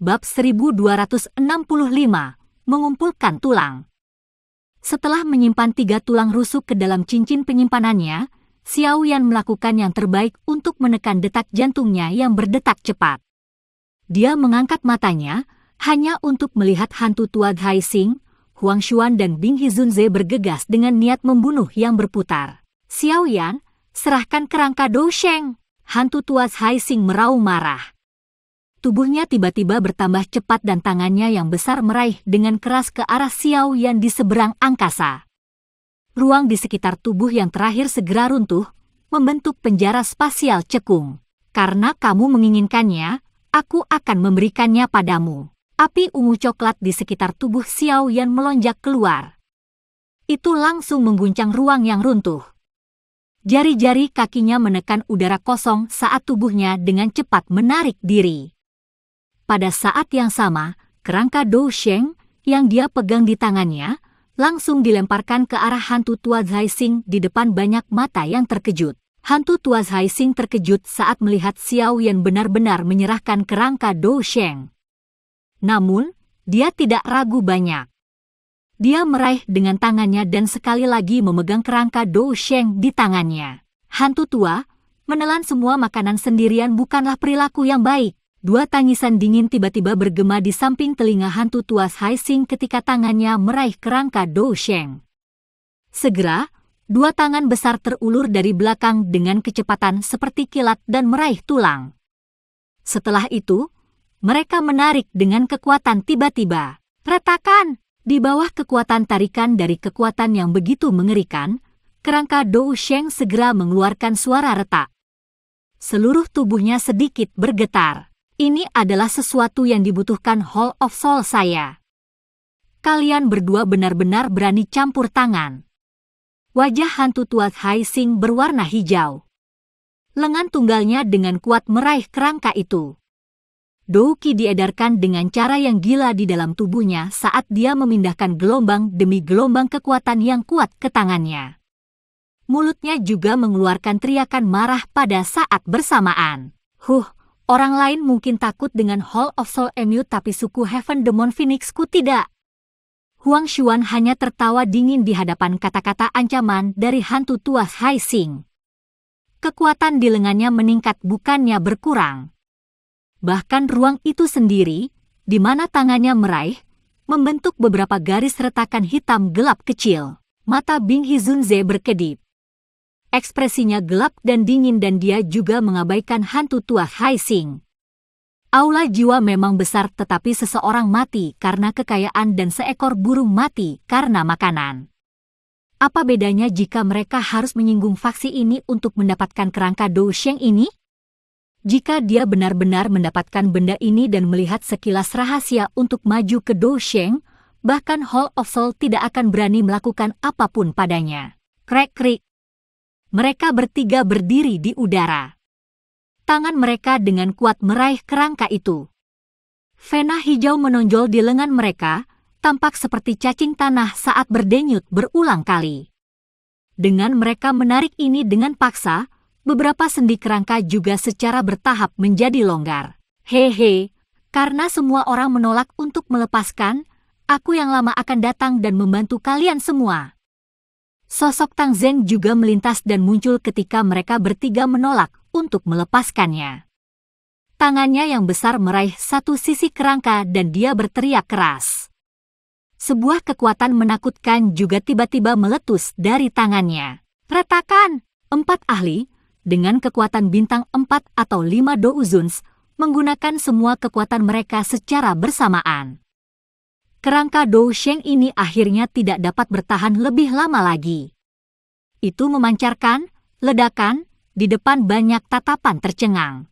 Bab 1265, mengumpulkan tulang. Setelah menyimpan 3 tulang rusuk ke dalam cincin penyimpanannya, Xiao Yan melakukan yang terbaik untuk menekan detak jantungnya yang berdetak cepat. Dia mengangkat matanya, hanya untuk melihat hantu tua Hai Xing, Huang Xuan dan Bing Hizunze bergegas dengan niat membunuh yang berputar. Xiao Yan, serahkan kerangka Dou Sheng. Hantu tua Hai Xing meraung marah. Tubuhnya tiba-tiba bertambah cepat dan tangannya yang besar meraih dengan keras ke arah Xiao Yan di seberang angkasa. Ruang di sekitar tubuh yang terakhir segera runtuh, membentuk penjara spasial cekung. Karena kamu menginginkannya, aku akan memberikannya padamu. Api ungu coklat di sekitar tubuh Xiao Yan melonjak keluar. Itu langsung mengguncang ruang yang runtuh. Jari-jari kakinya menekan udara kosong saat tubuhnya dengan cepat menarik diri. Pada saat yang sama, kerangka Dou Sheng yang dia pegang di tangannya langsung dilemparkan ke arah hantu tua Hai Xing di depan banyak mata yang terkejut. Hantu tua Hai Xing terkejut saat melihat Xiao Yan benar-benar menyerahkan kerangka Dou Sheng. Namun, dia tidak ragu banyak. Dia meraih dengan tangannya dan sekali lagi memegang kerangka Dou Sheng di tangannya. Hantu tua, menelan semua makanan sendirian bukanlah perilaku yang baik. 2 tangisan dingin tiba-tiba bergema di samping telinga hantu tua Hai Xing ketika tangannya meraih kerangka Dou Sheng. Segera, 2 tangan besar terulur dari belakang dengan kecepatan seperti kilat dan meraih tulang. Setelah itu, mereka menarik dengan kekuatan tiba-tiba. Retakan! Di bawah kekuatan tarikan dari kekuatan yang begitu mengerikan, kerangka Dou Sheng segera mengeluarkan suara retak. Seluruh tubuhnya sedikit bergetar. Ini adalah sesuatu yang dibutuhkan Hall of Soul saya. Kalian berdua benar-benar berani campur tangan. Wajah hantu tua Hai Xing berwarna hijau. Lengan tunggalnya dengan kuat meraih kerangka itu. Dou Qi diedarkan dengan cara yang gila di dalam tubuhnya saat dia memindahkan gelombang demi gelombang kekuatan yang kuat ke tangannya. Mulutnya juga mengeluarkan teriakan marah pada saat bersamaan. Orang lain mungkin takut dengan Hall of Soul Emu tapi suku Heaven Demon Phoenix-ku tidak. Huang Xuan hanya tertawa dingin di hadapan kata-kata ancaman dari hantu tua Hai Xing. Kekuatan di lengannya meningkat bukannya berkurang. Bahkan ruang itu sendiri, di mana tangannya meraih, membentuk beberapa garis retakan hitam gelap kecil. Mata Bing Hizunze berkedip. Ekspresinya gelap dan dingin dan dia juga mengabaikan hantu tua Hai Xing. Aula jiwa memang besar tetapi seseorang mati karena kekayaan dan seekor burung mati karena makanan. Apa bedanya jika mereka harus menyinggung faksi ini untuk mendapatkan kerangka Dou Sheng ini? Jika dia benar-benar mendapatkan benda ini dan melihat sekilas rahasia untuk maju ke Dou Sheng, bahkan Hall of Soul tidak akan berani melakukan apapun padanya. Krek-krik. Mereka bertiga berdiri di udara. Tangan mereka dengan kuat meraih kerangka itu. Vena hijau menonjol di lengan mereka, tampak seperti cacing tanah saat berdenyut berulang kali. Dengan mereka menarik ini dengan paksa, beberapa sendi kerangka juga secara bertahap menjadi longgar. Hehe, karena semua orang menolak untuk melepaskan, aku yang lama akan datang dan membantu kalian semua. Sosok Tang Zeng juga melintas dan muncul ketika mereka bertiga menolak untuk melepaskannya. Tangannya yang besar meraih satu sisi kerangka dan dia berteriak keras. Sebuah kekuatan menakutkan juga tiba-tiba meletus dari tangannya. Retakan! 4 ahli, dengan kekuatan bintang 4 atau 5 Douzuns, menggunakan semua kekuatan mereka secara bersamaan. Kerangka Dou Sheng ini akhirnya tidak dapat bertahan lebih lama lagi. Itu memancarkan ledakan di depan banyak tatapan tercengang.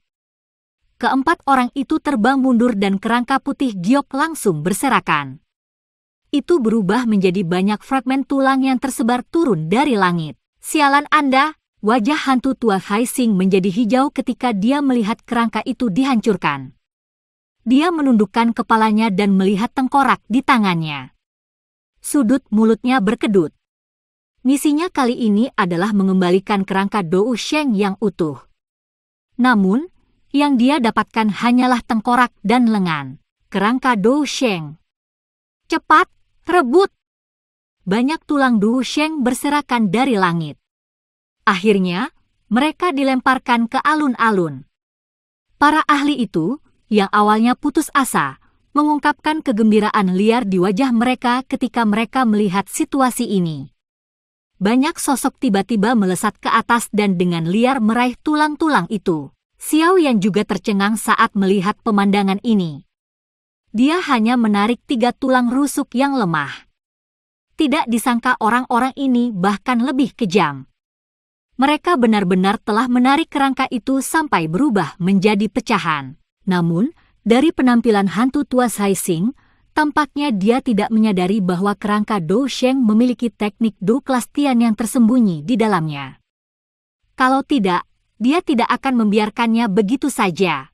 Keempat orang itu terbang mundur dan kerangka putih giok langsung berserakan. Itu berubah menjadi banyak fragmen tulang yang tersebar turun dari langit. Sialan Anda! Wajah hantu tua Hai Xing menjadi hijau ketika dia melihat kerangka itu dihancurkan. Dia menundukkan kepalanya dan melihat tengkorak di tangannya. Sudut mulutnya berkedut. Misinya kali ini adalah mengembalikan kerangka Dou Sheng yang utuh. Namun, yang dia dapatkan hanyalah tengkorak dan lengan. kerangka Dou Sheng. Cepat, rebut! Banyak tulang Dou Sheng berserakan dari langit. Akhirnya, mereka dilemparkan ke alun-alun. Para ahli itu, yang awalnya putus asa, mengungkapkan kegembiraan liar di wajah mereka ketika mereka melihat situasi ini. Banyak sosok tiba-tiba melesat ke atas dan dengan liar meraih tulang-tulang itu. Xiao Yan juga tercengang saat melihat pemandangan ini. Dia hanya menarik 3 tulang rusuk yang lemah. Tidak disangka orang-orang ini bahkan lebih kejam. Mereka benar-benar telah menarik kerangka itu sampai berubah menjadi pecahan. Namun, dari penampilan hantu tua Haixing, tampaknya dia tidak menyadari bahwa kerangka Dou Sheng memiliki teknik Dou kelas Tian yang tersembunyi di dalamnya. Kalau tidak, dia tidak akan membiarkannya begitu saja.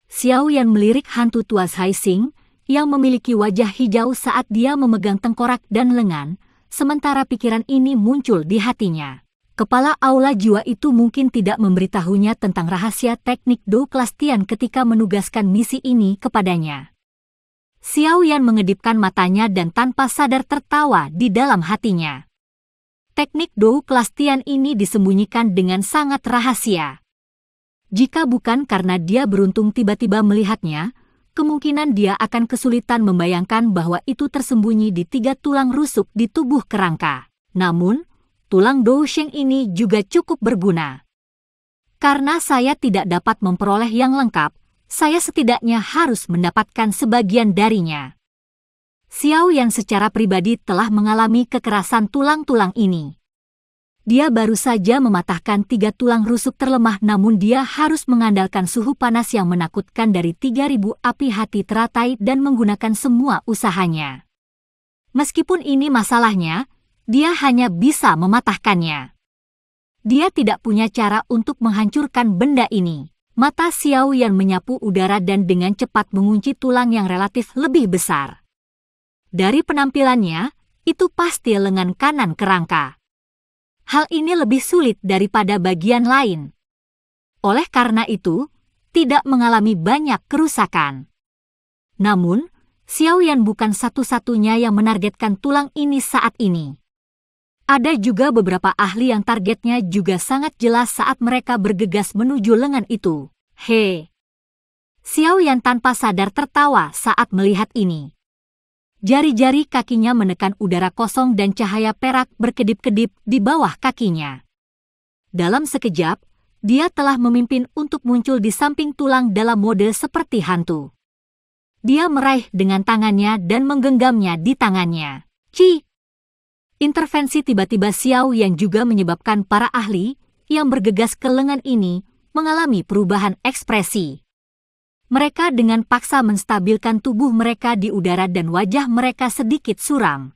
Xiao Yan melirik hantu tua Haixing yang memiliki wajah hijau saat dia memegang tengkorak dan lengan, sementara pikiran ini muncul di hatinya. Kepala aula jiwa itu mungkin tidak memberitahunya tentang rahasia teknik Dou kelas Tian ketika menugaskan misi ini kepadanya. Xiao Yan mengedipkan matanya dan tanpa sadar tertawa di dalam hatinya. Teknik Dou kelas Tian ini disembunyikan dengan sangat rahasia. Jika bukan karena dia beruntung tiba-tiba melihatnya, kemungkinan dia akan kesulitan membayangkan bahwa itu tersembunyi di 3 tulang rusuk di tubuh kerangka. Namun, tulang Dou Sheng ini juga cukup berguna. Karena saya tidak dapat memperoleh yang lengkap, saya setidaknya harus mendapatkan sebagian darinya. Xiao Yan secara pribadi telah mengalami kekerasan tulang-tulang ini. Dia baru saja mematahkan 3 tulang rusuk terlemah, namun dia harus mengandalkan suhu panas yang menakutkan dari 3000 api hati teratai dan menggunakan semua usahanya. Meskipun ini masalahnya, dia hanya bisa mematahkannya. Dia tidak punya cara untuk menghancurkan benda ini. Mata Xiao Yan menyapu udara dan dengan cepat mengunci tulang yang relatif lebih besar. Dari penampilannya, itu pasti lengan kanan kerangka. Hal ini lebih sulit daripada bagian lain. Oleh karena itu, tidak mengalami banyak kerusakan. Namun, Xiao Yan bukan satu-satunya yang menargetkan tulang ini saat ini. Ada juga beberapa ahli yang targetnya juga sangat jelas saat mereka bergegas menuju lengan itu. He! Xiao Yan tanpa sadar tertawa saat melihat ini. Jari-jari kakinya menekan udara kosong dan cahaya perak berkedip-kedip di bawah kakinya. Dalam sekejap, dia telah memimpin untuk muncul di samping tulang dalam mode seperti hantu. Dia meraih dengan tangannya dan menggenggamnya di tangannya. Ci! Intervensi tiba-tiba Xiao yang juga menyebabkan para ahli yang bergegas ke lengan ini mengalami perubahan ekspresi. Mereka dengan paksa menstabilkan tubuh mereka di udara dan wajah mereka sedikit suram.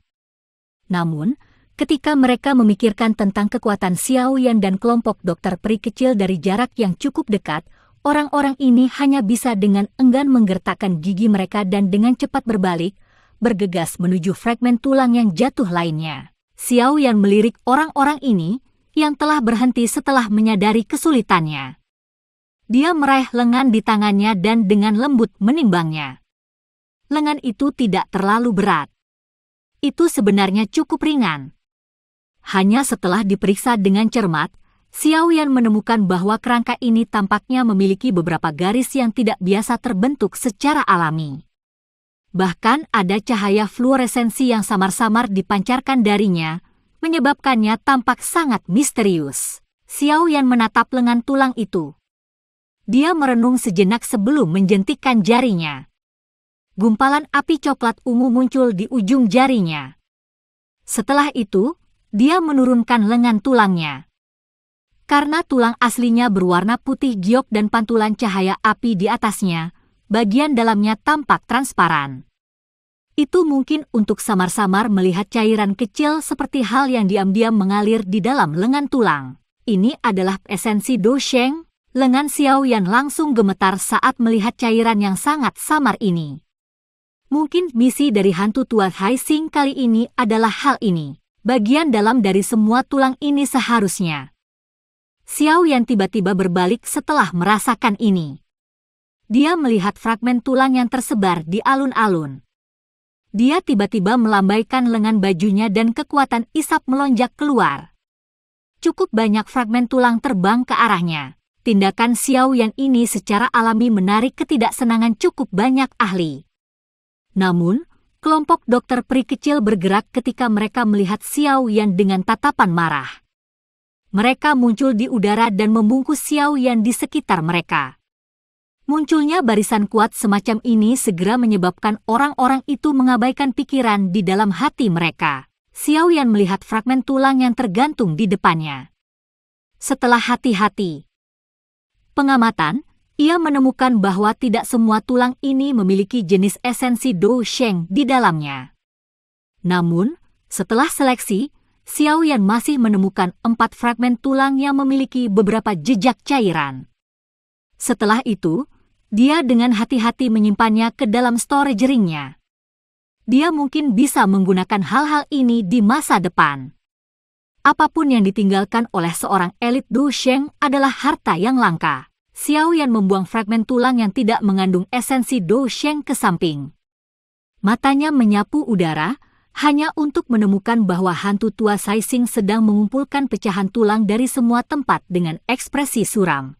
Namun, ketika mereka memikirkan tentang kekuatan Xiao Yan dan kelompok dokter peri kecil dari jarak yang cukup dekat, orang-orang ini hanya bisa dengan enggan menggertakkan gigi mereka dan dengan cepat berbalik, bergegas menuju fragmen tulang yang jatuh lainnya. Xiao Yan melirik orang-orang ini yang telah berhenti setelah menyadari kesulitannya. Dia meraih lengan di tangannya dan dengan lembut menimbangnya. Lengan itu tidak terlalu berat. Itu sebenarnya cukup ringan. Hanya setelah diperiksa dengan cermat, Xiao Yan menemukan bahwa kerangka ini tampaknya memiliki beberapa garis yang tidak biasa terbentuk secara alami. Bahkan ada cahaya fluoresensi yang samar-samar dipancarkan darinya, menyebabkannya tampak sangat misterius. Xiao Yan menatap lengan tulang itu. Dia merenung sejenak sebelum menjentikkan jarinya. Gumpalan api coklat ungu muncul di ujung jarinya. Setelah itu, dia menurunkan lengan tulangnya. Karena tulang aslinya berwarna putih giok dan pantulan cahaya api di atasnya, bagian dalamnya tampak transparan. Itu mungkin untuk samar-samar melihat cairan kecil seperti hal yang diam-diam mengalir di dalam lengan tulang. Ini adalah esensi Dou Sheng. Lengan Xiao Yan langsung gemetar saat melihat cairan yang sangat samar ini. Mungkin misi dari hantu tua Haixing kali ini adalah hal ini. Bagian dalam dari semua tulang ini seharusnya. Xiao Yan tiba-tiba berbalik setelah merasakan ini. Dia melihat fragmen tulang yang tersebar di alun-alun. Dia tiba-tiba melambaikan lengan bajunya dan kekuatan isap melonjak keluar. Cukup banyak fragmen tulang terbang ke arahnya. Tindakan Xiao Yan ini secara alami menarik ketidaksenangan cukup banyak ahli. Namun, kelompok dokter peri kecil bergerak ketika mereka melihat Xiao Yan dengan tatapan marah. Mereka muncul di udara dan membungkus Xiao Yan di sekitar mereka. Munculnya barisan kuat semacam ini segera menyebabkan orang-orang itu mengabaikan pikiran di dalam hati mereka. Xiao Yan melihat fragmen tulang yang tergantung di depannya. Setelah hati-hati pengamatan, ia menemukan bahwa tidak semua tulang ini memiliki jenis esensi Dou Sheng di dalamnya. Namun, setelah seleksi, Xiao Yan masih menemukan 4 fragmen tulang yang memiliki beberapa jejak cairan. Setelah itu, dia dengan hati-hati menyimpannya ke dalam storage ring-nya. Dia mungkin bisa menggunakan hal-hal ini di masa depan. Apapun yang ditinggalkan oleh seorang elit Dou Sheng adalah harta yang langka. Xiao Yan membuang fragmen tulang yang tidak mengandung esensi Dou Sheng ke samping. Matanya menyapu udara, hanya untuk menemukan bahwa hantu tua Saising sedang mengumpulkan pecahan tulang dari semua tempat dengan ekspresi suram.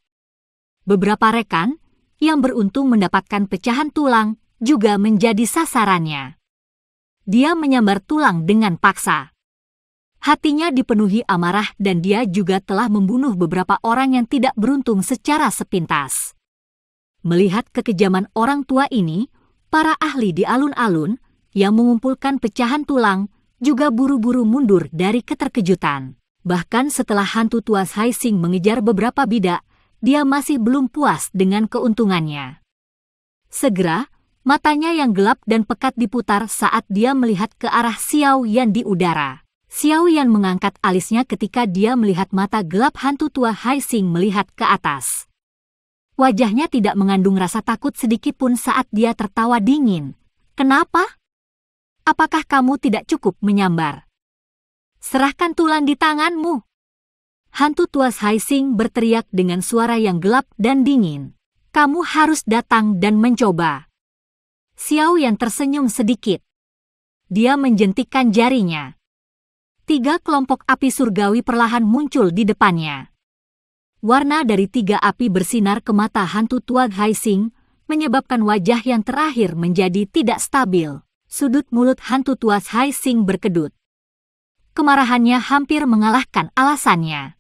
Beberapa rekan yang beruntung mendapatkan pecahan tulang juga menjadi sasarannya. Dia menyambar tulang dengan paksa. Hatinya dipenuhi amarah dan dia juga telah membunuh beberapa orang yang tidak beruntung secara sepintas. Melihat kekejaman orang tua ini, para ahli di alun-alun yang mengumpulkan pecahan tulang juga buru-buru mundur dari keterkejutan. Bahkan setelah hantu tua Saising mengejar beberapa bidak, dia masih belum puas dengan keuntungannya. Segera, matanya yang gelap dan pekat diputar saat dia melihat ke arah Xiao Yan di udara. Xiao Yan mengangkat alisnya ketika dia melihat mata gelap hantu tua Saising melihat ke atas. Wajahnya tidak mengandung rasa takut sedikitpun saat dia tertawa dingin. Kenapa? Apakah kamu tidak cukup menyambar? Serahkan tulang di tanganmu. Hantu tua Saising berteriak dengan suara yang gelap dan dingin. Kamu harus datang dan mencoba. Xiao Yan tersenyum sedikit. Dia menjentikkan jarinya. 3 kelompok api surgawi perlahan muncul di depannya. Warna dari 3 api bersinar ke mata hantu tua Saising, menyebabkan wajah yang terakhir menjadi tidak stabil. Sudut mulut hantu tua Saising berkedut. Kemarahannya hampir mengalahkan alasannya.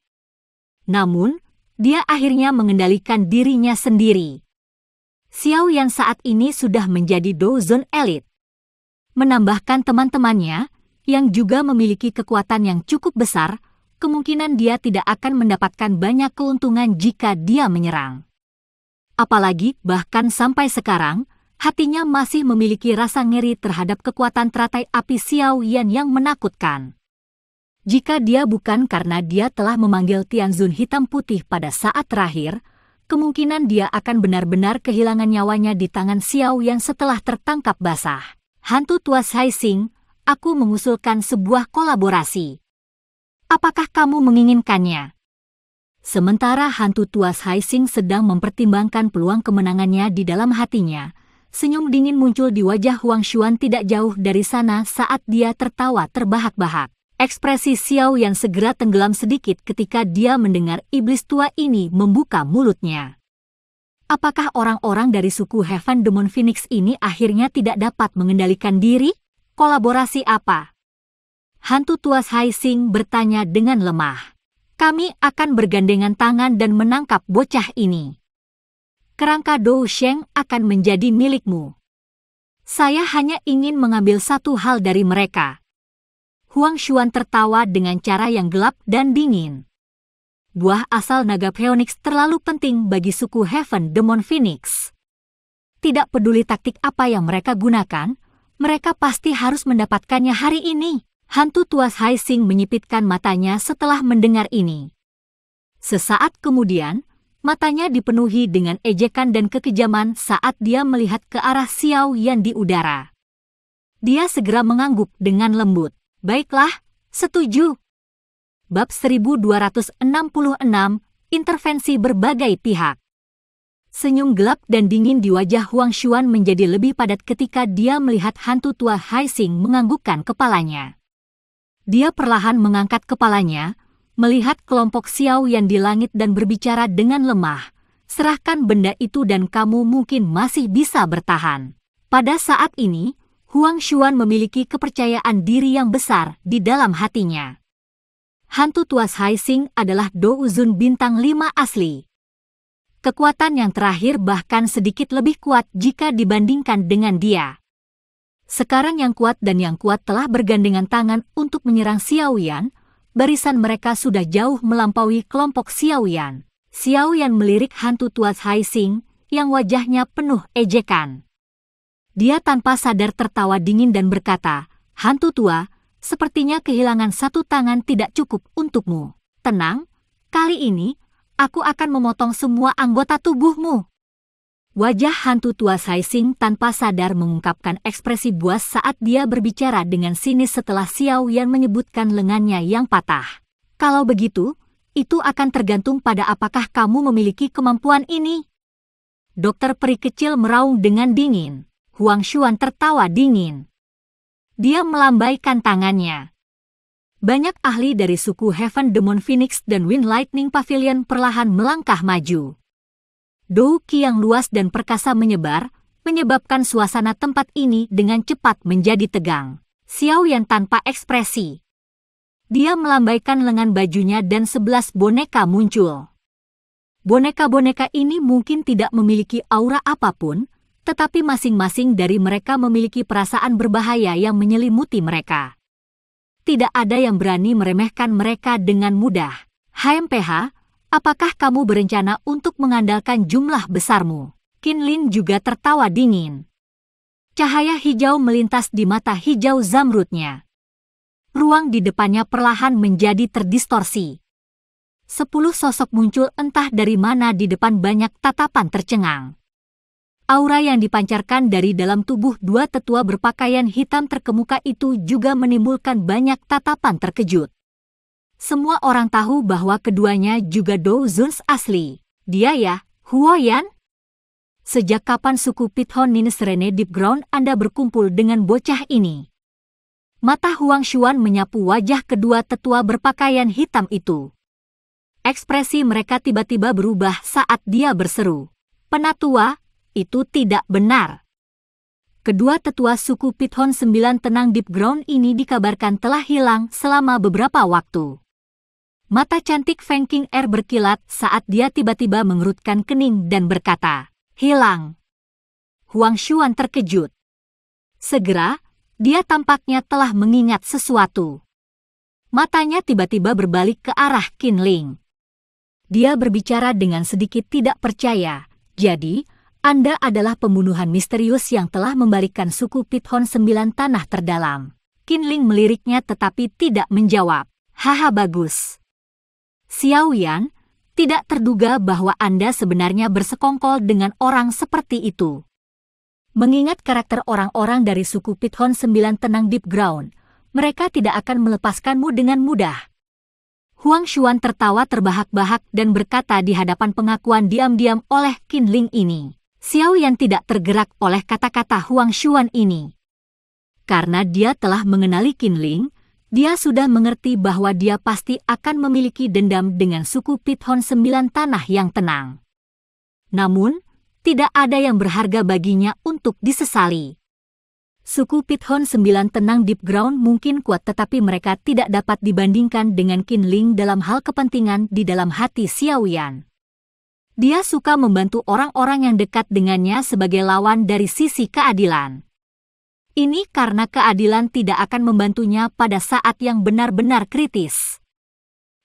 Namun, dia akhirnya mengendalikan dirinya sendiri. Xiao Yan saat ini sudah menjadi Douzon Elite. Menambahkan teman-temannya, yang juga memiliki kekuatan yang cukup besar, kemungkinan dia tidak akan mendapatkan banyak keuntungan jika dia menyerang. Apalagi, bahkan sampai sekarang, hatinya masih memiliki rasa ngeri terhadap kekuatan teratai api Xiao Yan yang menakutkan. Jika dia bukan karena dia telah memanggil Tianzun hitam putih pada saat terakhir, kemungkinan dia akan benar-benar kehilangan nyawanya di tangan Xiao Yan setelah tertangkap basah. Hantu tua Saising, aku mengusulkan sebuah kolaborasi. Apakah kamu menginginkannya? Sementara hantu tua Saising sedang mempertimbangkan peluang kemenangannya di dalam hatinya, senyum dingin muncul di wajah Huang Xuan tidak jauh dari sana saat dia tertawa terbahak-bahak. Ekspresi Xiao Yan segera tenggelam sedikit ketika dia mendengar iblis tua ini membuka mulutnya. Apakah orang-orang dari suku Heaven Demon Phoenix ini akhirnya tidak dapat mengendalikan diri? Kolaborasi apa? Hantu tua Saising bertanya dengan lemah. Kami akan bergandengan tangan dan menangkap bocah ini. Kerangka Dou Sheng akan menjadi milikmu. Saya hanya ingin mengambil satu hal dari mereka. Huang Xuan tertawa dengan cara yang gelap dan dingin. Buah asal naga Phoenix terlalu penting bagi suku Heaven Demon Phoenix. Tidak peduli taktik apa yang mereka gunakan, mereka pasti harus mendapatkannya hari ini. Hantu tua Saising menyipitkan matanya setelah mendengar ini. Sesaat kemudian, matanya dipenuhi dengan ejekan dan kekejaman saat dia melihat ke arah Xiao Yan di udara. Dia segera mengangguk dengan lembut. Baiklah, setuju. Bab 1266, intervensi berbagai pihak. Senyum gelap dan dingin di wajah Huang Xuan menjadi lebih padat ketika dia melihat hantu tua Hai Xing menganggukkan kepalanya. Dia perlahan mengangkat kepalanya, melihat kelompok Xiao Yan di langit dan berbicara dengan lemah. Serahkan benda itu dan kamu mungkin masih bisa bertahan. Pada saat ini, Huang Xuan memiliki kepercayaan diri yang besar di dalam hatinya. Hantu tua Hai Xing adalah Dou Zun bintang 5 asli. Kekuatan yang terakhir bahkan sedikit lebih kuat jika dibandingkan dengan dia. Sekarang yang kuat telah bergandengan tangan untuk menyerang Xiao Yan. Barisan mereka sudah jauh melampaui kelompok Xiao Yan. Xiao Yan melirik hantu tua Hai Xing yang wajahnya penuh ejekan. Dia tanpa sadar tertawa dingin dan berkata, "Hantu tua, sepertinya kehilangan satu tangan tidak cukup untukmu. Tenang, kali ini aku akan memotong semua anggota tubuhmu." Wajah hantu tua Hai Xing tanpa sadar mengungkapkan ekspresi buas saat dia berbicara dengan sinis setelah Xiao Yan menyebutkan lengannya yang patah. "Kalau begitu, itu akan tergantung pada apakah kamu memiliki kemampuan ini." Dokter peri kecil meraung dengan dingin. Huang Xuan tertawa dingin. Dia melambaikan tangannya. Banyak ahli dari suku Heaven Demon Phoenix dan Wind Lightning Pavilion perlahan melangkah maju. Dou Qi yang luas dan perkasa menyebar, menyebabkan suasana tempat ini dengan cepat menjadi tegang. Xiao Yan tanpa ekspresi. Dia melambaikan lengan bajunya dan 11 boneka muncul. Boneka-boneka ini mungkin tidak memiliki aura apapun, tetapi masing-masing dari mereka memiliki perasaan berbahaya yang menyelimuti mereka. Tidak ada yang berani meremehkan mereka dengan mudah. "HMPH, apakah kamu berencana untuk mengandalkan jumlah besarmu?" Qin Ling juga tertawa dingin. Cahaya hijau melintas di mata hijau zamrudnya. Ruang di depannya perlahan menjadi terdistorsi. 10 sosok muncul entah dari mana di depan banyak tatapan tercengang. Aura yang dipancarkan dari dalam tubuh dua tetua berpakaian hitam terkemuka itu juga menimbulkan banyak tatapan terkejut. Semua orang tahu bahwa keduanya juga Dou Zun asli. "Dia ya, Huoyan? Sejak kapan suku Pithon Nines Rene Deep Ground Anda berkumpul dengan bocah ini?" Mata Huang Xuan menyapu wajah kedua tetua berpakaian hitam itu. Ekspresi mereka tiba-tiba berubah saat dia berseru, "Penatua, itu tidak benar." Kedua tetua suku Pithon 9 tenang Deep Ground ini dikabarkan telah hilang selama beberapa waktu. Mata cantik Feng King Er berkilat saat dia tiba-tiba mengerutkan kening dan berkata, "Hilang." Huang Xuan terkejut. Segera, dia tampaknya telah mengingat sesuatu. Matanya tiba-tiba berbalik ke arah Qin Ling. Dia berbicara dengan sedikit tidak percaya, "Jadi, Anda adalah pembunuhan misterius yang telah membalikkan suku Pithon 9 tanah terdalam." Qin Ling meliriknya tetapi tidak menjawab. "Haha, bagus. Xiao Yan, tidak terduga bahwa Anda sebenarnya bersekongkol dengan orang seperti itu. Mengingat karakter orang-orang dari suku Pithon 9 tenang Deep Ground, mereka tidak akan melepaskanmu dengan mudah." Huang Xuan tertawa terbahak-bahak dan berkata di hadapan pengakuan diam-diam oleh Qin Ling ini. Xiao Yan tidak tergerak oleh kata-kata Huang Xuan ini. Karena dia telah mengenali Qin Ling, dia sudah mengerti bahwa dia pasti akan memiliki dendam dengan suku Pithon 9 tanah yang tenang. Namun, tidak ada yang berharga baginya untuk disesali. Suku Pithon 9 tenang Deep Ground mungkin kuat tetapi mereka tidak dapat dibandingkan dengan Qin Ling dalam hal kepentingan di dalam hati Xiao Yan. Dia suka membantu orang-orang yang dekat dengannya sebagai lawan dari sisi keadilan. Ini karena keadilan tidak akan membantunya pada saat yang benar-benar kritis.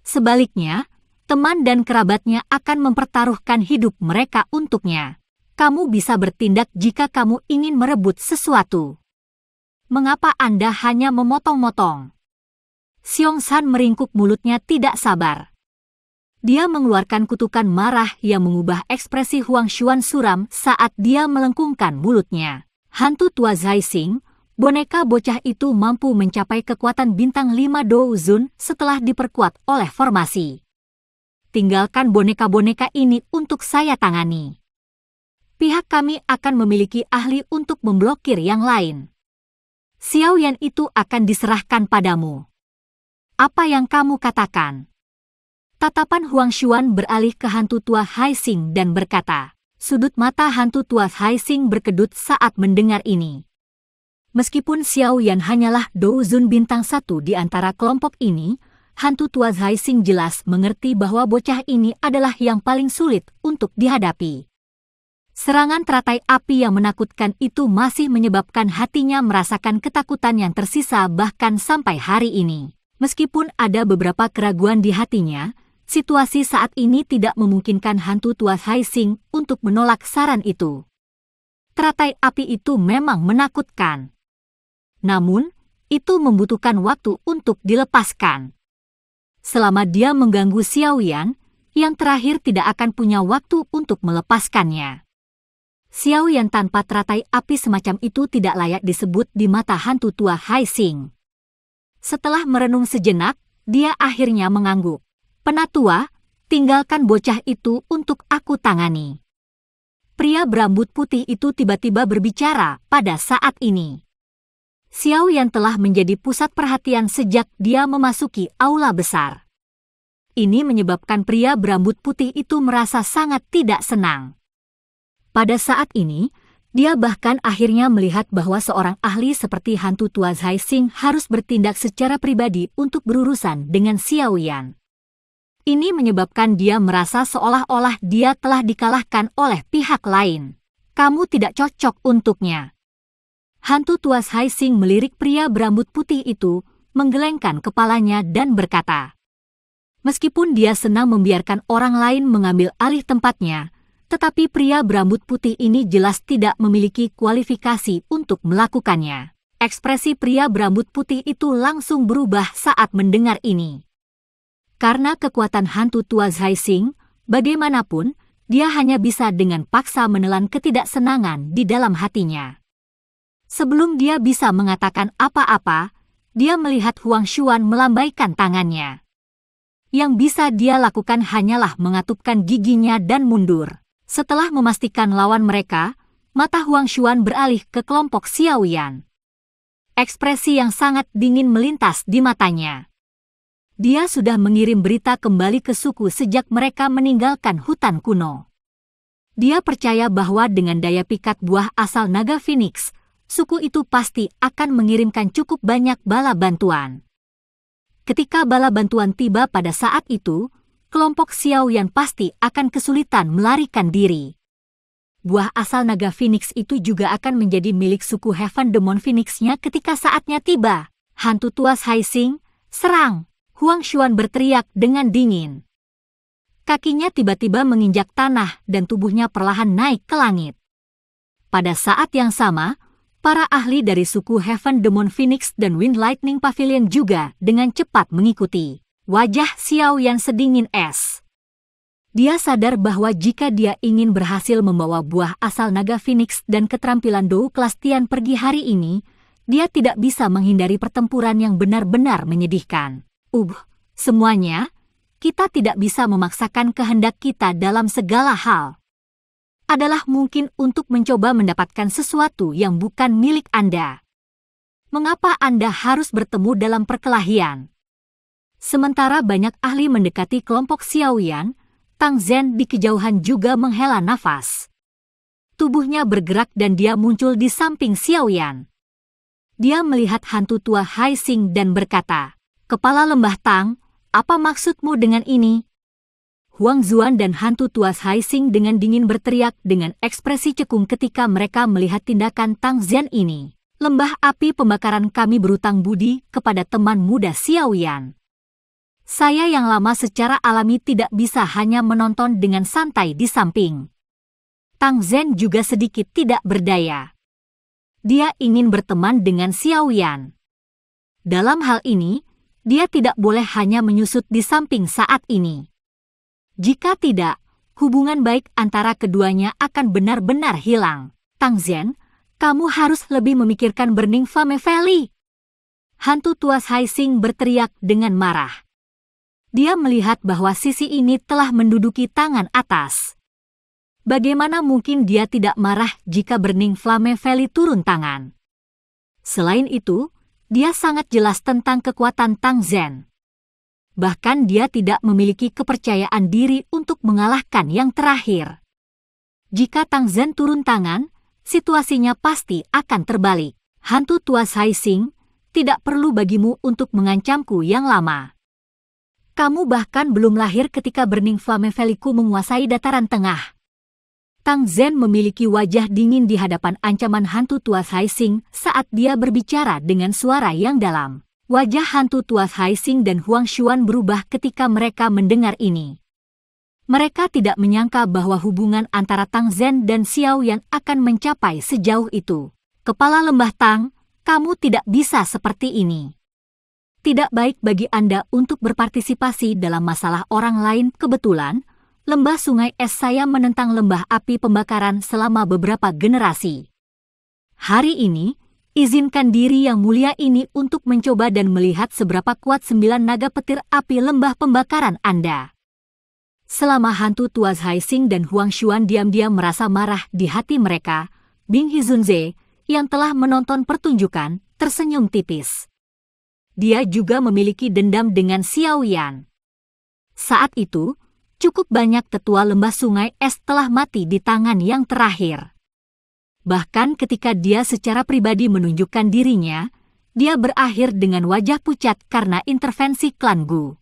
Sebaliknya, teman dan kerabatnya akan mempertaruhkan hidup mereka untuknya. Kamu bisa bertindak jika kamu ingin merebut sesuatu. Mengapa Anda hanya memotong-motong? Xiong San meringkuk mulutnya tidak sabar. Dia mengeluarkan kutukan marah yang mengubah ekspresi Huang Xuan suram saat dia melengkungkan mulutnya. Hantu tua Hai Xing, boneka bocah itu mampu mencapai kekuatan bintang 5 Dou Zun setelah diperkuat oleh formasi. Tinggalkan boneka-boneka ini untuk saya tangani. pihak kami akan memiliki ahli untuk memblokir yang lain. Xiao Yan itu akan diserahkan padamu. Apa yang kamu katakan? Tatapan Huang Xuan beralih ke hantu tua Haixing dan berkata, sudut mata hantu tua Haixing berkedut saat mendengar ini. Meskipun Xiao Yan hanyalah Douzun bintang 1 di antara kelompok ini, hantu tua Haixing jelas mengerti bahwa bocah ini adalah yang paling sulit untuk dihadapi. Serangan teratai api yang menakutkan itu masih menyebabkan hatinya merasakan ketakutan yang tersisa bahkan sampai hari ini. Meskipun ada beberapa keraguan di hatinya, situasi saat ini tidak memungkinkan hantu tua Haixing untuk menolak saran itu. Teratai api itu memang menakutkan. Namun, itu membutuhkan waktu untuk dilepaskan. Selama dia mengganggu Xiao Yan, yang terakhir tidak akan punya waktu untuk melepaskannya. Xiao Yan tanpa teratai api semacam itu tidak layak disebut di mata hantu tua Haixing. Setelah merenung sejenak, dia akhirnya mengangguk. Penatua, tinggalkan bocah itu untuk aku tangani. Pria berambut putih itu tiba-tiba berbicara pada saat ini. Xiao Yan telah menjadi pusat perhatian sejak dia memasuki aula besar. Ini menyebabkan pria berambut putih itu merasa sangat tidak senang. Pada saat ini, dia bahkan akhirnya melihat bahwa seorang ahli seperti hantu tua Haixing harus bertindak secara pribadi untuk berurusan dengan Xiao Yan. Ini menyebabkan dia merasa seolah-olah dia telah dikalahkan oleh pihak lain. Kamu tidak cocok untuknya. Hantu tua Haixing melirik pria berambut putih itu, menggelengkan kepalanya dan berkata, meskipun dia senang membiarkan orang lain mengambil alih tempatnya, tetapi pria berambut putih ini jelas tidak memiliki kualifikasi untuk melakukannya. Ekspresi pria berambut putih itu langsung berubah saat mendengar ini. Karena kekuatan hantu tua Haixing, bagaimanapun, dia hanya bisa dengan paksa menelan ketidaksenangan di dalam hatinya. Sebelum dia bisa mengatakan apa-apa, dia melihat Huang Xuan melambaikan tangannya. Yang bisa dia lakukan hanyalah mengatupkan giginya dan mundur. Setelah memastikan lawan mereka, mata Huang Xuan beralih ke kelompok Xiao Yan. Ekspresi yang sangat dingin melintas di matanya. Dia sudah mengirim berita kembali ke suku sejak mereka meninggalkan hutan kuno. Dia percaya bahwa dengan daya pikat buah asal naga Phoenix, suku itu pasti akan mengirimkan cukup banyak bala bantuan. Ketika bala bantuan tiba pada saat itu, kelompok Xiao Yan pasti akan kesulitan melarikan diri. Buah asal naga Phoenix itu juga akan menjadi milik suku Heaven Demon Phoenix-nya ketika saatnya tiba. Hantu tua Haixing, serang! Huang Xuan berteriak dengan dingin. Kakinya tiba-tiba menginjak tanah dan tubuhnya perlahan naik ke langit. Pada saat yang sama, para ahli dari suku Heaven Demon Phoenix dan Wind Lightning Pavilion juga dengan cepat mengikuti. Wajah Xiao Yan sedingin es. Dia sadar bahwa jika dia ingin berhasil membawa buah asal naga Phoenix dan keterampilan Dou kelas Tian pergi hari ini, dia tidak bisa menghindari pertempuran yang benar-benar menyedihkan. Semuanya, kita tidak bisa memaksakan kehendak kita dalam segala hal. Adalah mungkin untuk mencoba mendapatkan sesuatu yang bukan milik Anda. Mengapa Anda harus bertemu dalam perkelahian? Sementara banyak ahli mendekati kelompok Xiao Yan, Tang Zhen di kejauhan juga menghela nafas. Tubuhnya bergerak dan dia muncul di samping Xiao Yan. Dia melihat hantu tua Haixing dan berkata, Kepala Lembah Tang, apa maksudmu dengan ini? Huang Xuan dan hantu tua Haixing dengan dingin berteriak dengan ekspresi cekung ketika mereka melihat tindakan Tang Zhen ini. Lembah api pembakaran kami berutang budi kepada teman muda Xiao Yan. Saya yang lama secara alami tidak bisa hanya menonton dengan santai di samping. Tang Zhen juga sedikit tidak berdaya. Dia ingin berteman dengan Xiao Yan. Dalam hal ini, dia tidak boleh hanya menyusut di samping saat ini. Jika tidak, hubungan baik antara keduanya akan benar-benar hilang. Tang Zhen, kamu harus lebih memikirkan Burning Flame Valley. Hantu tua Haixing berteriak dengan marah. Dia melihat bahwa sisi ini telah menduduki tangan atas. Bagaimana mungkin dia tidak marah jika Burning Flame Valley turun tangan? Selain itu, dia sangat jelas tentang kekuatan Tang Zhen. Bahkan dia tidak memiliki kepercayaan diri untuk mengalahkan yang terakhir. Jika Tang Zhen turun tangan, situasinya pasti akan terbalik. Hantu tua Haixing, tidak perlu bagimu untuk mengancamku yang lama. Kamu bahkan belum lahir ketika Burning Flame Valley-ku menguasai dataran tengah. Tang Zhen memiliki wajah dingin di hadapan ancaman hantu tua Haixing saat dia berbicara dengan suara yang dalam. Wajah hantu tua Haixing dan Huang Xuan berubah ketika mereka mendengar ini. Mereka tidak menyangka bahwa hubungan antara Tang Zhen dan Xiao Yan akan mencapai sejauh itu. Kepala Lembah Tang, kamu tidak bisa seperti ini. Tidak baik bagi Anda untuk berpartisipasi dalam masalah orang lain. Kebetulan, lembah sungai es saya menentang lembah api pembakaran selama beberapa generasi. Hari ini, izinkan diri yang mulia ini untuk mencoba dan melihat seberapa kuat 9 naga petir api lembah pembakaran Anda. Selama hantu tua Haixing dan Huang Xuan diam-diam merasa marah di hati mereka, Bing Hizunze, yang telah menonton pertunjukan, tersenyum tipis. Dia juga memiliki dendam dengan Xiao Yan. Saat itu, cukup banyak tetua lembah sungai es telah mati di tangan yang terakhir. Bahkan ketika dia secara pribadi menunjukkan dirinya, dia berakhir dengan wajah pucat karena intervensi klan Gu.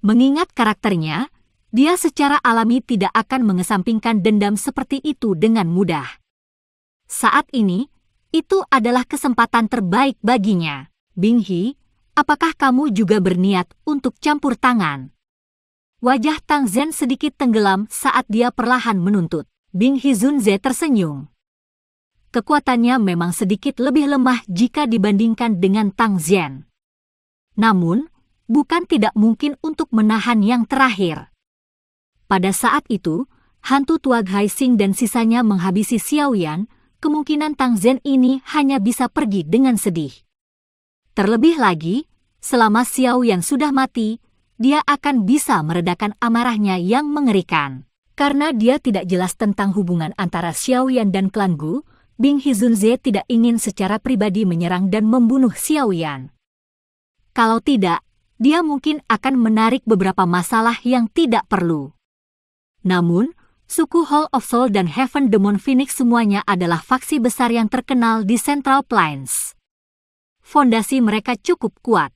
Mengingat karakternya, dia secara alami tidak akan mengesampingkan dendam seperti itu dengan mudah. Saat ini, itu adalah kesempatan terbaik baginya. Bing He, apakah kamu juga berniat untuk campur tangan? Wajah Tang Zhen sedikit tenggelam saat dia perlahan menuntut. Bing Hizunze tersenyum. Kekuatannya memang sedikit lebih lemah jika dibandingkan dengan Tang Zhen. Namun, bukan tidak mungkin untuk menahan yang terakhir. Pada saat itu, hantu tua Haixing dan sisanya menghabisi Xiao Yan, kemungkinan Tang Zhen ini hanya bisa pergi dengan sedih. Terlebih lagi, selama Xiao Yan sudah mati, dia akan bisa meredakan amarahnya yang mengerikan. Karena dia tidak jelas tentang hubungan antara Xiao Yan dan klan Gu, Bing Hizunze tidak ingin secara pribadi menyerang dan membunuh Xiao Yan. Kalau tidak, dia mungkin akan menarik beberapa masalah yang tidak perlu. Namun, suku Hall of Soul dan Heaven Demon Phoenix semuanya adalah faksi besar yang terkenal di Central Plains. Fondasi mereka cukup kuat.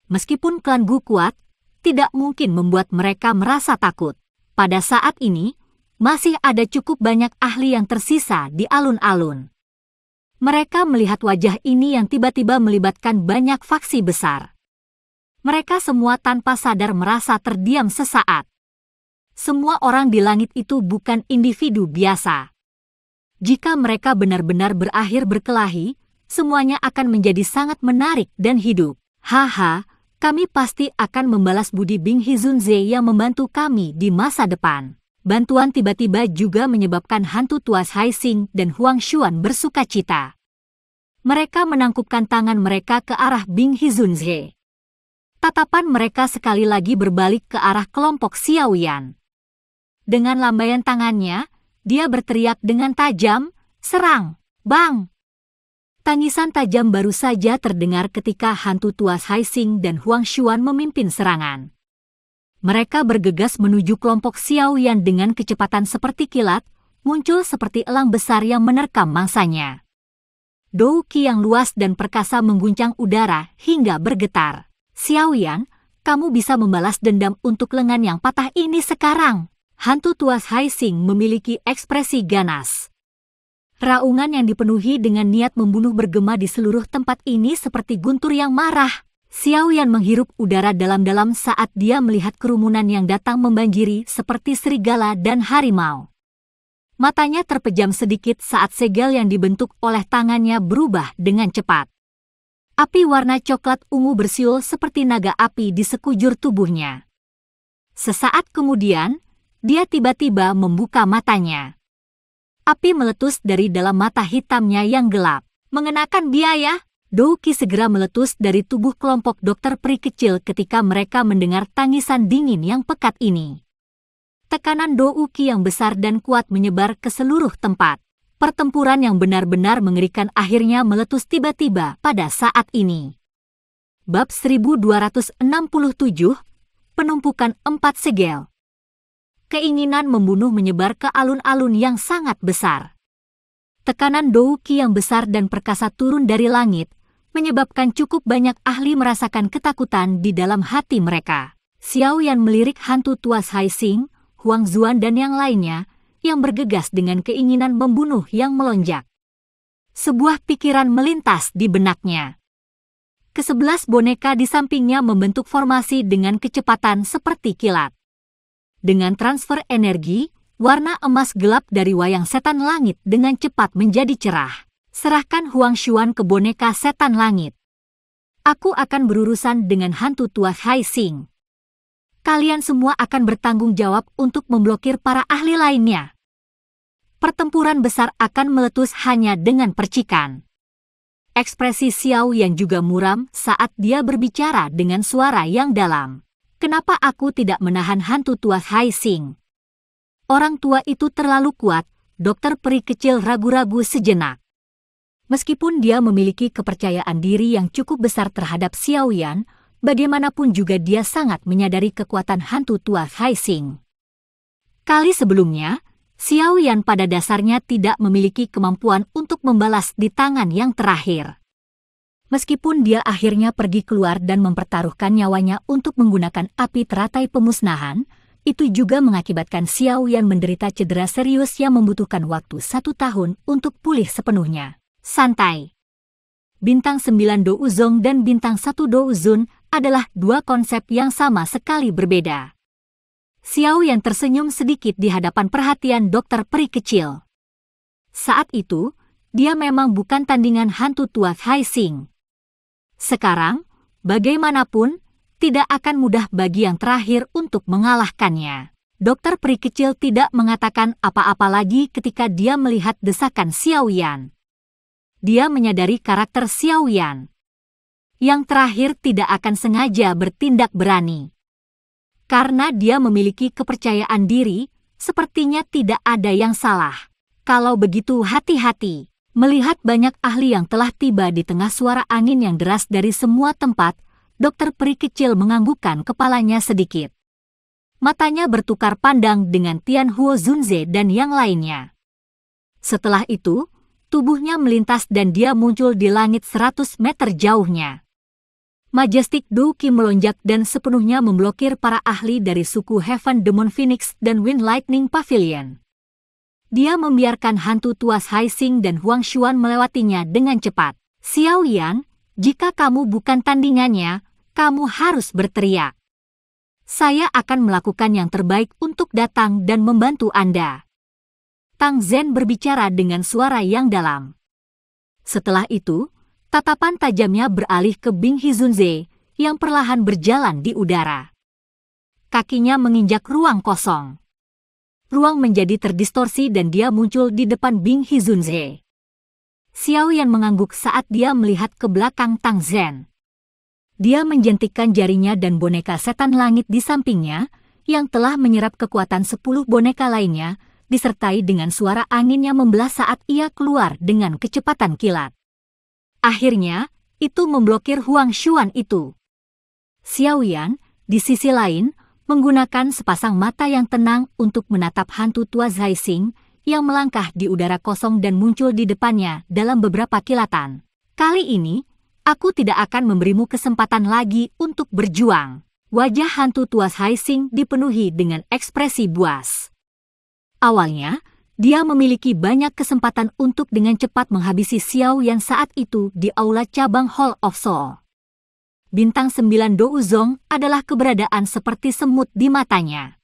Meskipun klan Gu kuat, tidak mungkin membuat mereka merasa takut. Pada saat ini, masih ada cukup banyak ahli yang tersisa di alun-alun. Mereka melihat wajah ini yang tiba-tiba melibatkan banyak faksi besar. Mereka semua tanpa sadar merasa terdiam sesaat. Semua orang di langit itu bukan individu biasa. Jika mereka benar-benar berakhir berkelahi, semuanya akan menjadi sangat menarik dan hidup. Haha. Kami pasti akan membalas budi Bing Hizunze yang membantu kami di masa depan. Bantuan tiba-tiba juga menyebabkan hantu tua Haixing dan Huang Xuan bersuka cita. Mereka menangkupkan tangan mereka ke arah Bing Hizunze. Tatapan mereka sekali lagi berbalik ke arah kelompok Xiao Yan. Dengan lambaian tangannya, dia berteriak dengan tajam, "Serang! Bang!" Tangisan tajam baru saja terdengar ketika hantu tua Haixing dan Huang Xuan memimpin serangan. Mereka bergegas menuju kelompok Xiao Yan dengan kecepatan seperti kilat, muncul seperti elang besar yang menerkam mangsanya. Douki yang luas dan perkasa mengguncang udara hingga bergetar. Xiao Yan, kamu bisa membalas dendam untuk lengan yang patah ini sekarang. Hantu tua Haixing memiliki ekspresi ganas. Raungan yang dipenuhi dengan niat membunuh bergema di seluruh tempat ini seperti guntur yang marah. Xiao Yan menghirup udara dalam-dalam saat dia melihat kerumunan yang datang membanjiri seperti serigala dan harimau. Matanya terpejam sedikit saat segel yang dibentuk oleh tangannya berubah dengan cepat. Api warna coklat ungu bersiul seperti naga api di sekujur tubuhnya. Sesaat kemudian, dia tiba-tiba membuka matanya. Api meletus dari dalam mata hitamnya yang gelap. Mengenakan biaya, Douki segera meletus dari tubuh kelompok dokter peri kecil ketika mereka mendengar tangisan dingin yang pekat ini. Tekanan Douki yang besar dan kuat menyebar ke seluruh tempat. Pertempuran yang benar-benar mengerikan akhirnya meletus tiba-tiba pada saat ini. Bab 1267, Penumpukan 4 segel. Keinginan membunuh menyebar ke alun-alun yang sangat besar. Tekanan Douki yang besar dan perkasa turun dari langit, menyebabkan cukup banyak ahli merasakan ketakutan di dalam hati mereka. Xiao Yan melirik hantu tuas Hai Xing, Huang Zuan dan yang lainnya, yang bergegas dengan keinginan membunuh yang melonjak. Sebuah pikiran melintas di benaknya. Ke-11 boneka di sampingnya membentuk formasi dengan kecepatan seperti kilat. Dengan transfer energi, warna emas gelap dari wayang setan langit dengan cepat menjadi cerah. Serahkan Huang Xuan ke boneka setan langit. Aku akan berurusan dengan hantu tuas Hai Xing. Kalian semua akan bertanggung jawab untuk memblokir para ahli lainnya. Pertempuran besar akan meletus hanya dengan percikan. Ekspresi Xiao yang juga muram saat dia berbicara dengan suara yang dalam. Kenapa aku tidak menahan hantu tuas Hai Xing? Orang tua itu terlalu kuat, dokter peri kecil ragu-ragu sejenak. Meskipun dia memiliki kepercayaan diri yang cukup besar terhadap Xiao Yan, bagaimanapun juga dia sangat menyadari kekuatan hantu tuas Hai Xing. Kali sebelumnya, Xiao Yan pada dasarnya tidak memiliki kemampuan untuk membalas di tangan yang terakhir. Meskipun dia akhirnya pergi keluar dan mempertaruhkan nyawanya untuk menggunakan api teratai pemusnahan, itu juga mengakibatkan Xiao Yan menderita cedera serius yang membutuhkan waktu 1 tahun untuk pulih sepenuhnya. Santai. Bintang 9 Douzong dan Bintang 1 Douzun adalah dua konsep yang sama sekali berbeda. Xiao Yan tersenyum sedikit di hadapan perhatian dokter peri kecil. Saat itu, dia memang bukan tandingan hantu tuas Hai Xing. Sekarang, bagaimanapun, tidak akan mudah bagi yang terakhir untuk mengalahkannya. Dokter peri kecil tidak mengatakan apa-apa lagi ketika dia melihat desakan Xiao Yan. Dia menyadari karakter Xiao Yan. Yang terakhir tidak akan sengaja bertindak berani. Karena dia memiliki kepercayaan diri, sepertinya tidak ada yang salah. Kalau begitu hati-hati. Melihat banyak ahli yang telah tiba di tengah suara angin yang deras dari semua tempat, dokter peri kecil menganggukkan kepalanya sedikit. Matanya bertukar pandang dengan Tian Huo Zunze dan yang lainnya. Setelah itu, tubuhnya melintas dan dia muncul di langit 100 meter jauhnya. Majestic Douki melonjak dan sepenuhnya memblokir para ahli dari suku Heaven Demon Phoenix dan Wind Lightning Pavilion. Dia membiarkan hantu tuas Hai Xing dan Huang Xuan melewatinya dengan cepat. Xiao Yan, jika kamu bukan tandingannya, kamu harus berteriak. Saya akan melakukan yang terbaik untuk datang dan membantu Anda. Tang Zhen berbicara dengan suara yang dalam. Setelah itu, tatapan tajamnya beralih ke Bing Hizunze yang perlahan berjalan di udara. Kakinya menginjak ruang kosong. Ruang menjadi terdistorsi dan dia muncul di depan Bing Hizunze. Xiao Yan mengangguk saat dia melihat ke belakang Tang Zhen. Dia menjentikkan jarinya dan boneka setan langit di sampingnya yang telah menyerap kekuatan 10 boneka lainnya, disertai dengan suara angin yang membelah saat ia keluar dengan kecepatan kilat. Akhirnya, itu memblokir Huang Xuan itu. Xiao Yan, di sisi lain, menggunakan sepasang mata yang tenang untuk menatap hantu tua Hai Xing yang melangkah di udara kosong dan muncul di depannya dalam beberapa kilatan. Kali ini, aku tidak akan memberimu kesempatan lagi untuk berjuang. Wajah hantu tua Hai Xing dipenuhi dengan ekspresi buas. Awalnya, dia memiliki banyak kesempatan untuk dengan cepat menghabisi Xiao Yan saat itu di aula cabang Hall of Soul. Bintang 9 Douzong adalah keberadaan seperti semut di matanya.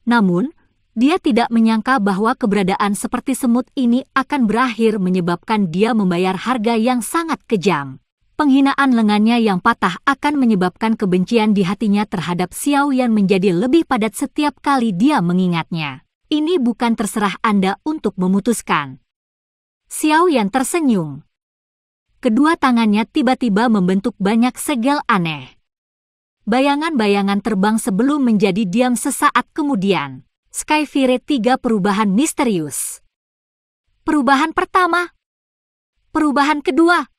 Namun, dia tidak menyangka bahwa keberadaan seperti semut ini akan berakhir menyebabkan dia membayar harga yang sangat kejam. Penghinaan lengannya yang patah akan menyebabkan kebencian di hatinya terhadap Xiao Yan menjadi lebih padat setiap kali dia mengingatnya. Ini bukan terserah Anda untuk memutuskan. Xiao Yan tersenyum. Kedua tangannya tiba-tiba membentuk banyak segel aneh. Bayangan-bayangan terbang sebelum menjadi diam sesaat kemudian. Skyfire 3 perubahan misterius. Perubahan pertama. Perubahan kedua.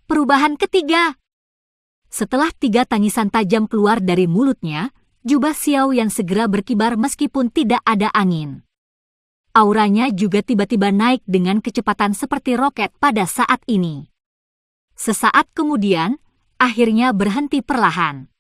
Perubahan ketiga. Setelah 3 tangisan tajam keluar dari mulutnya, jubah Xiaoyan segera berkibar meskipun tidak ada angin. Auranya juga tiba-tiba naik dengan kecepatan seperti roket pada saat ini. Sesaat kemudian, akhirnya berhenti perlahan.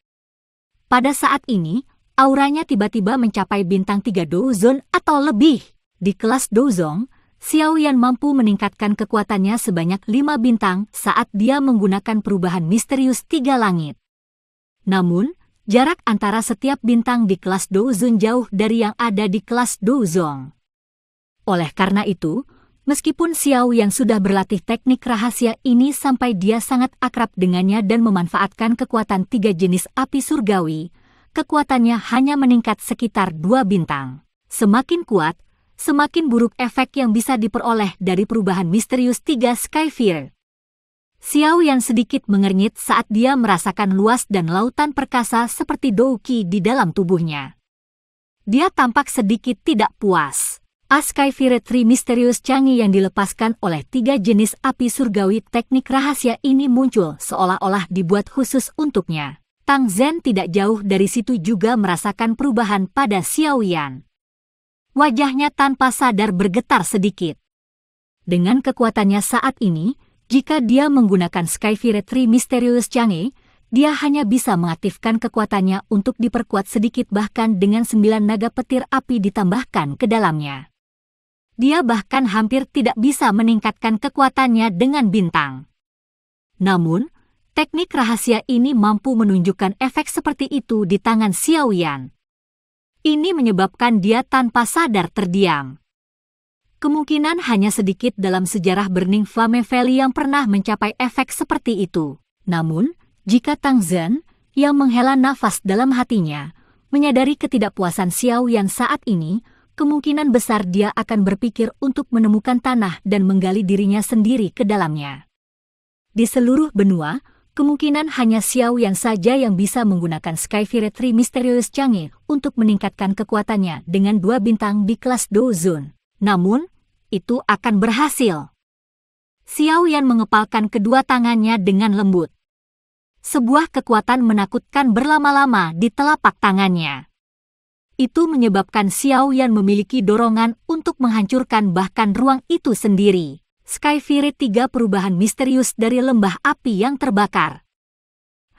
Pada saat ini, auranya tiba-tiba mencapai bintang 3 Douzon atau lebih. Di kelas Douzong, Xiaoyan mampu meningkatkan kekuatannya sebanyak 5 bintang saat dia menggunakan perubahan misterius 3 langit. Namun, jarak antara setiap bintang di kelas Douzon jauh dari yang ada di kelas Douzong. Oleh karena itu, meskipun Xiaoyan sudah berlatih teknik rahasia ini sampai dia sangat akrab dengannya dan memanfaatkan kekuatan 3 jenis api surgawi, kekuatannya hanya meningkat sekitar 2 bintang. Semakin kuat, semakin buruk efek yang bisa diperoleh dari perubahan misterius 3 Skyfire. Xiaoyan sedikit mengernyit saat dia merasakan luas dan lautan perkasa seperti Douqi di dalam tubuhnya. Dia tampak sedikit tidak puas. Skyfire 3 misterius canggih yang dilepaskan oleh 3 jenis api surgawi teknik rahasia ini muncul seolah-olah dibuat khusus untuknya. Tang Zhen tidak jauh dari situ juga merasakan perubahan pada Xiaoyan. Wajahnya tanpa sadar bergetar sedikit. Dengan kekuatannya saat ini, jika dia menggunakan Skyfire 3 misterius canggih, dia hanya bisa mengaktifkan kekuatannya untuk diperkuat sedikit bahkan dengan 9 naga petir api ditambahkan ke dalamnya. Dia bahkan hampir tidak bisa meningkatkan kekuatannya dengan bintang. Namun, teknik rahasia ini mampu menunjukkan efek seperti itu di tangan Xiaoyan. Ini menyebabkan dia tanpa sadar terdiam. Kemungkinan hanya sedikit dalam sejarah Burning Flame Valley yang pernah mencapai efek seperti itu. Namun, jika Tang Zhen, yang menghela nafas dalam hatinya, menyadari ketidakpuasan Xiaoyan saat ini, kemungkinan besar dia akan berpikir untuk menemukan tanah dan menggali dirinya sendiri ke dalamnya. Di seluruh benua, kemungkinan hanya Xiaoyan saja yang bisa menggunakan Skyfire 3 misterius canggih untuk meningkatkan kekuatannya dengan 2 bintang di kelas Douzon. Namun, itu akan berhasil. Xiaoyan mengepalkan kedua tangannya dengan lembut. Sebuah kekuatan menakutkan berlama-lama di telapak tangannya. Itu menyebabkan Xiaoyan memiliki dorongan untuk menghancurkan bahkan ruang itu sendiri. Skyfire 3 perubahan misterius dari lembah api yang terbakar.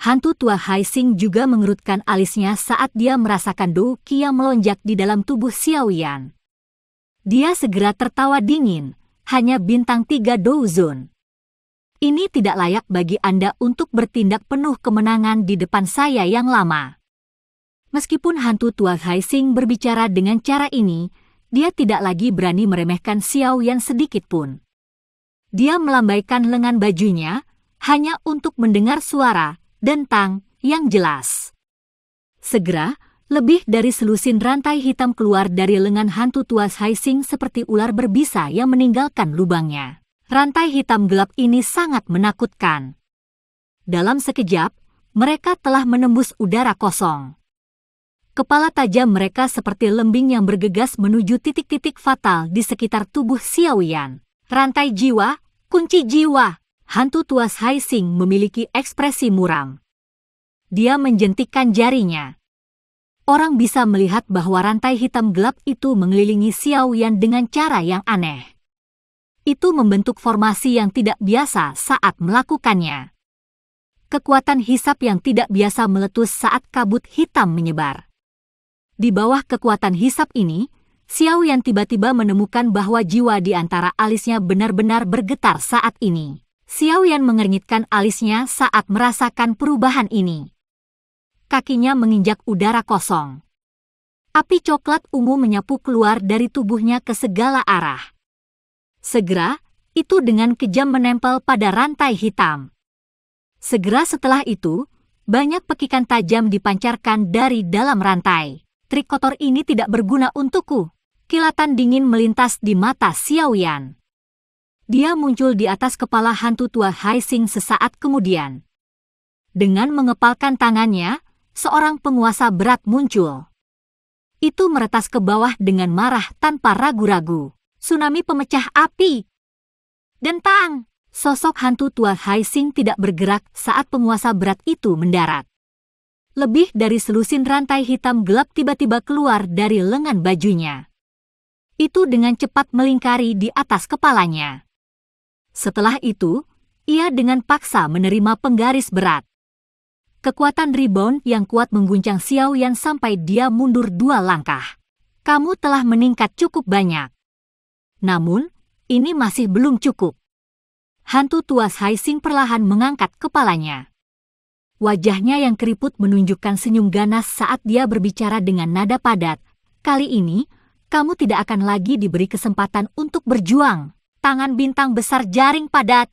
Hantu tua Haixing juga mengerutkan alisnya saat dia merasakan Douqi yang melonjak di dalam tubuh Xiaoyan. Dia segera tertawa dingin, hanya bintang 3 Douzon. Ini tidak layak bagi Anda untuk bertindak penuh kemenangan di depan saya yang lama. Meskipun hantu tua Haixing berbicara dengan cara ini, dia tidak lagi berani meremehkan Xiaoyan sedikit pun. Dia melambaikan lengan bajunya, hanya untuk mendengar suara, dentang, yang jelas. Segera, lebih dari selusin rantai hitam keluar dari lengan hantu tua Haixing seperti ular berbisa yang meninggalkan lubangnya. Rantai hitam gelap ini sangat menakutkan. Dalam sekejap, mereka telah menembus udara kosong. Kepala tajam mereka seperti lembing yang bergegas menuju titik-titik fatal di sekitar tubuh Xiaoyan. Rantai jiwa, kunci jiwa. Hantu tua Haixing memiliki ekspresi muram. Dia menjentikkan jarinya. Orang bisa melihat bahwa rantai hitam gelap itu mengelilingi Xiaoyan dengan cara yang aneh. Itu membentuk formasi yang tidak biasa saat melakukannya. Kekuatan hisap yang tidak biasa meletus saat kabut hitam menyebar. Di bawah kekuatan hisap ini, Xiaoyan tiba-tiba menemukan bahwa jiwa di antara alisnya benar-benar bergetar saat ini. Xiaoyan mengernyitkan alisnya saat merasakan perubahan ini. Kakinya menginjak udara kosong. Api coklat ungu menyapu keluar dari tubuhnya ke segala arah. Segera, itu dengan kejam menempel pada rantai hitam. Segera setelah itu, banyak pekikan tajam dipancarkan dari dalam rantai. Trik kotor ini tidak berguna untukku. Kilatan dingin melintas di mata Xiaoyan. Dia muncul di atas kepala hantu tua Haixing sesaat kemudian. Dengan mengepalkan tangannya, seorang penguasa berat muncul. Itu meretas ke bawah dengan marah tanpa ragu-ragu. Tsunami pemecah api. Dentang! Sosok hantu tua Hai Xing tidak bergerak saat penguasa berat itu mendarat. Lebih dari selusin rantai hitam gelap tiba-tiba keluar dari lengan bajunya. Itu dengan cepat melingkari di atas kepalanya. Setelah itu, ia dengan paksa menerima penggaris berat. Kekuatan rebound yang kuat mengguncang Xiao Yan sampai dia mundur 2 langkah. Kamu telah meningkat cukup banyak. Namun, ini masih belum cukup. Hantu tua Hai Xing perlahan mengangkat kepalanya. Wajahnya yang keriput menunjukkan senyum ganas saat dia berbicara dengan nada padat. Kali ini, kamu tidak akan lagi diberi kesempatan untuk berjuang. Tangan bintang besar jaring padat.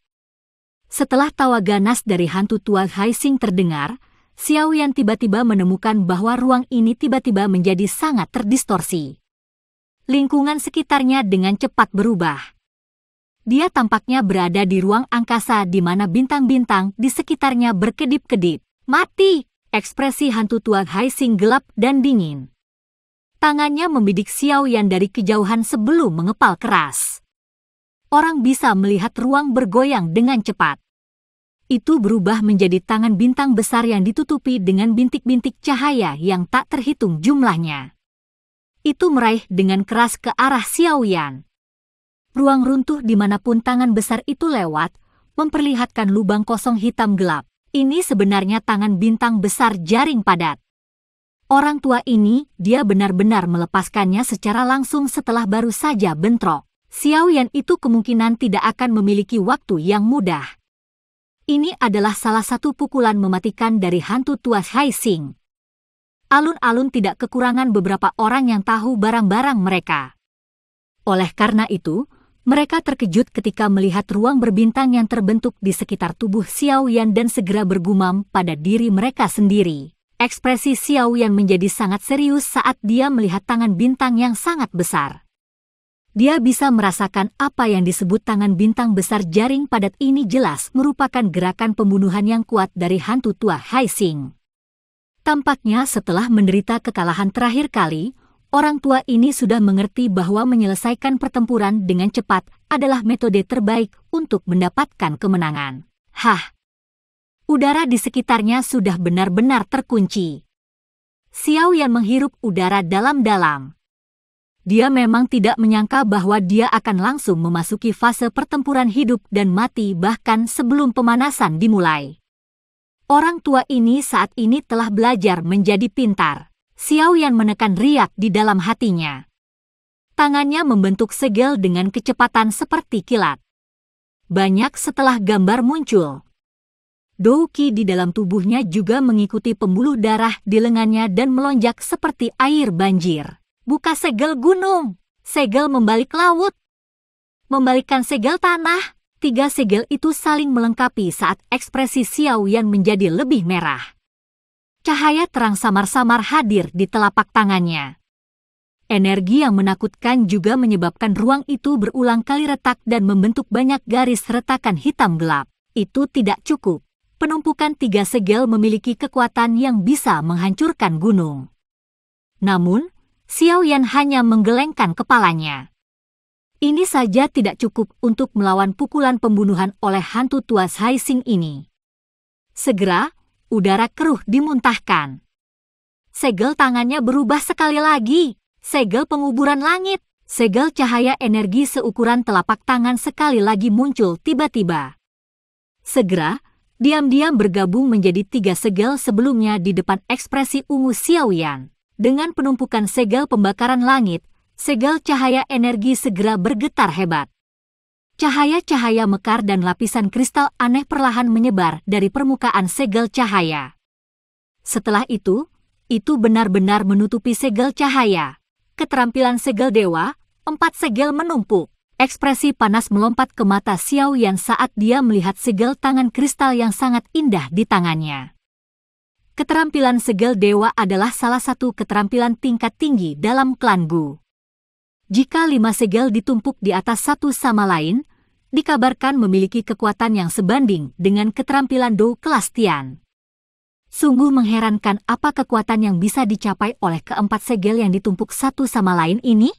Setelah tawa ganas dari hantu tua Hai Xing terdengar, Xiao Yan tiba-tiba menemukan bahwa ruang ini tiba-tiba menjadi sangat terdistorsi. Lingkungan sekitarnya dengan cepat berubah. Dia tampaknya berada di ruang angkasa di mana bintang-bintang di sekitarnya berkedip-kedip. Mati! Ekspresi hantu tua Hai Xing gelap dan dingin. Tangannya membidik Xiao Yan dari kejauhan sebelum mengepal keras. Orang bisa melihat ruang bergoyang dengan cepat. Itu berubah menjadi tangan bintang besar yang ditutupi dengan bintik-bintik cahaya yang tak terhitung jumlahnya. Itu meraih dengan keras ke arah Xiao Yan. Ruang runtuh dimanapun tangan besar itu lewat, memperlihatkan lubang kosong hitam gelap. Ini sebenarnya tangan bintang besar jaring padat. Orang tua ini, dia benar-benar melepaskannya secara langsung setelah baru saja bentrok. Xiao Yan itu kemungkinan tidak akan memiliki waktu yang mudah. Ini adalah salah satu pukulan mematikan dari hantu tua Hai Xing. Alun-alun tidak kekurangan beberapa orang yang tahu barang-barang mereka. Oleh karena itu, mereka terkejut ketika melihat ruang berbintang yang terbentuk di sekitar tubuh Xiao Yan dan segera bergumam pada diri mereka sendiri. Ekspresi Xiao Yan menjadi sangat serius saat dia melihat tangan bintang yang sangat besar. Dia bisa merasakan apa yang disebut tangan bintang besar jaring padat ini jelas merupakan gerakan pembunuhan yang kuat dari hantu tua Hai Xing. Tampaknya setelah menderita kekalahan terakhir kali, orang tua ini sudah mengerti bahwa menyelesaikan pertempuran dengan cepat adalah metode terbaik untuk mendapatkan kemenangan. Hah! Udara di sekitarnya sudah benar-benar terkunci. Xiao Yan menghirup udara dalam-dalam. Dia memang tidak menyangka bahwa dia akan langsung memasuki fase pertempuran hidup dan mati bahkan sebelum pemanasan dimulai. Orang tua ini saat ini telah belajar menjadi pintar. Xiao Yan menekan riak di dalam hatinya. Tangannya membentuk segel dengan kecepatan seperti kilat. Banyak setelah gambar muncul. Douqi di dalam tubuhnya juga mengikuti pembuluh darah di lengannya dan melonjak seperti air banjir. Buka segel gunung, segel membalik laut. Membalikkan segel tanah, 3 segel itu saling melengkapi saat ekspresi Xiao Yan menjadi lebih merah. Cahaya terang samar-samar hadir di telapak tangannya. Energi yang menakutkan juga menyebabkan ruang itu berulang kali retak dan membentuk banyak garis retakan hitam gelap. Itu tidak cukup. Penumpukan 3 segel memiliki kekuatan yang bisa menghancurkan gunung. Namun, Xiao Yan hanya menggelengkan kepalanya. Ini saja tidak cukup untuk melawan pukulan pembunuhan oleh hantu tua Hai Xing ini. Segera, udara keruh dimuntahkan. Segel tangannya berubah sekali lagi. Segel penguburan langit. Segel cahaya energi seukuran telapak tangan sekali lagi muncul tiba-tiba. Segera, diam-diam bergabung menjadi 3 segel sebelumnya di depan ekspresi ungu Xiao Yan. Dengan penumpukan segel pembakaran langit, segel cahaya energi segera bergetar hebat. Cahaya-cahaya mekar dan lapisan kristal aneh perlahan menyebar dari permukaan segel cahaya. Setelah itu benar-benar menutupi segel cahaya. Keterampilan segel dewa, 4 segel menumpuk. Ekspresi panas melompat ke mata Xiao Yan saat dia melihat segel tangan kristal yang sangat indah di tangannya. Keterampilan segel dewa adalah salah satu keterampilan tingkat tinggi dalam klan Gu. Jika 5 segel ditumpuk di atas satu sama lain, dikabarkan memiliki kekuatan yang sebanding dengan keterampilan Dou kelas Tian. Sungguh mengherankan apa kekuatan yang bisa dicapai oleh keempat segel yang ditumpuk satu sama lain ini.